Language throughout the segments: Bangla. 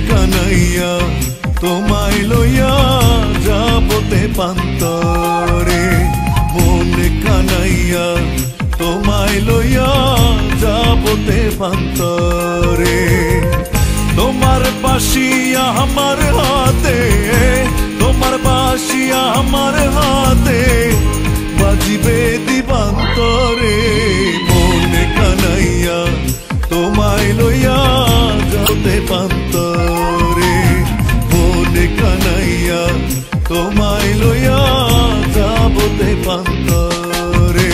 কানাইয়া তোমায় লইয়া যাবতে পান্তরে, মনে কানাইয়া তোমায় লইয়া যাবতে পান্তরে। তোমার বাঁশিয়া আমার হাতে, তোমার বাঁশিয়া আমার হাতে বাজিবে দিবান্তরে, মনে কানাইয়া তোমায় লইয়া যাবতে পান্তরে, মনে কানাইয়া তোমায় লইয়া যাবতে পান্তরে।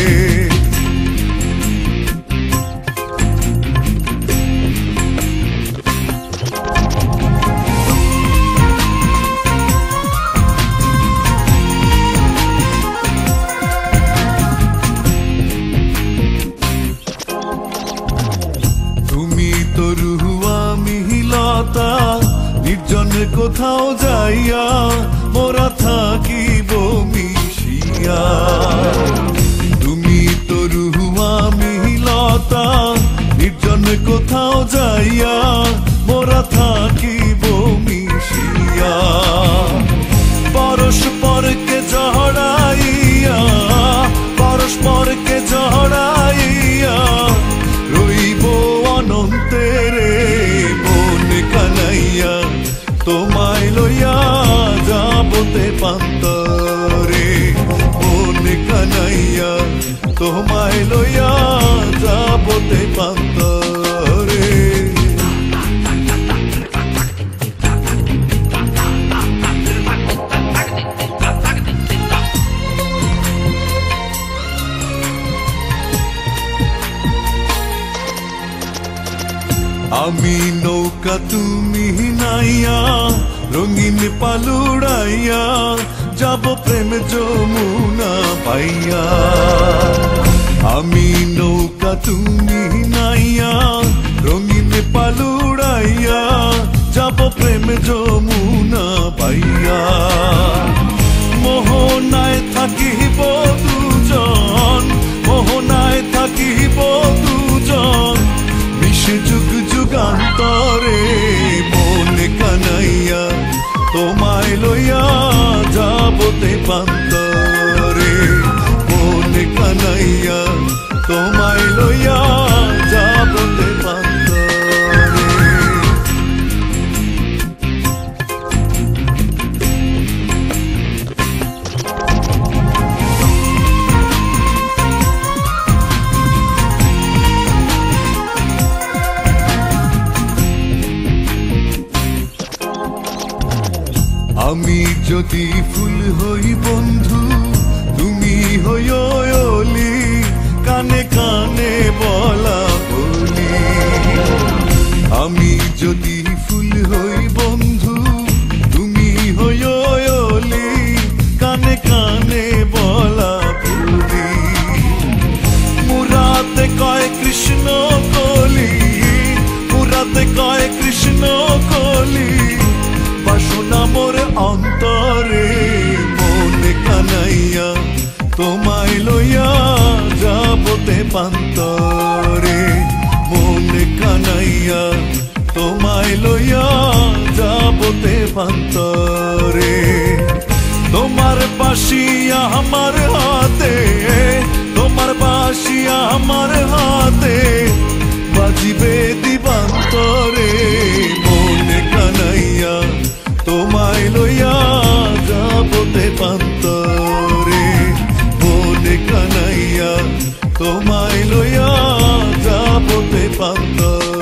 তুমি তো রুহু আমি লতা, নির্জন কোথাও যাইয়া মোরা থাকিব মিশিয়া। তুমি তো রুহু আমি লতা, নির্জন কোথাও যাইয়া মোরা থাকিব মিশিয়া। পরস্পরকে জড়াইয়া, পরস্পরকে জড়াইয়া রইব অনন্তেরে, মনে কানাইয়া তোমায় লইয়া যাবতে পান্তরে, মনে কানাইয়া তোমায় লইয়া যাবতে পান্তরে। আমি নৌকা তুমি নাইয়া, রঙিন পালুড়াইয়া যাব প্রেম যমুনা পাইয়া। আমি নৌকা তুমি নাইয়া, রঙিন পালুড়াইয়া যাব প্রেম যমুনা পাইয়া। মোহনায় থাকিব দুজন, মোহনায় থাকিব দুজন যুগ যুগান্তরে, মনে কানাইয়া তোমায় লইয়া যাবতে পান্তরে, মনে কানাইয়া তোমায় লইয়া যাবতে পান্তরে। আমি যদি ফুল হই বন্ধু, তুমি হইও অলি, কানে কানে বলা বলি। আমি যদি ফুল হই বন্ধু, তুমি হইও অলি, কানে কানে বলা বলি। মুরাতে কয় কৃষ্ণ কলি, মুরাতে কয় কৃষ্ণ কলি, বাসনা মোর অন্তরে, মনে কানাইয়া তোমায় লইয়া যাবতে পান্তরে, মনে কানাইয়া তোমায় লইয়া যাবতে পান্তরে। তোমার বাঁশিয়া আমার হাতে, তোমার বাঁশিয়া আমার হাতে বাজিবে দিবান্তরে, মনে কানাইয়া তোমায় লইয়া যাবতে পান্তরে, মনে কানাইয়া তোমায় লইয়া যাবতে পান্তরে।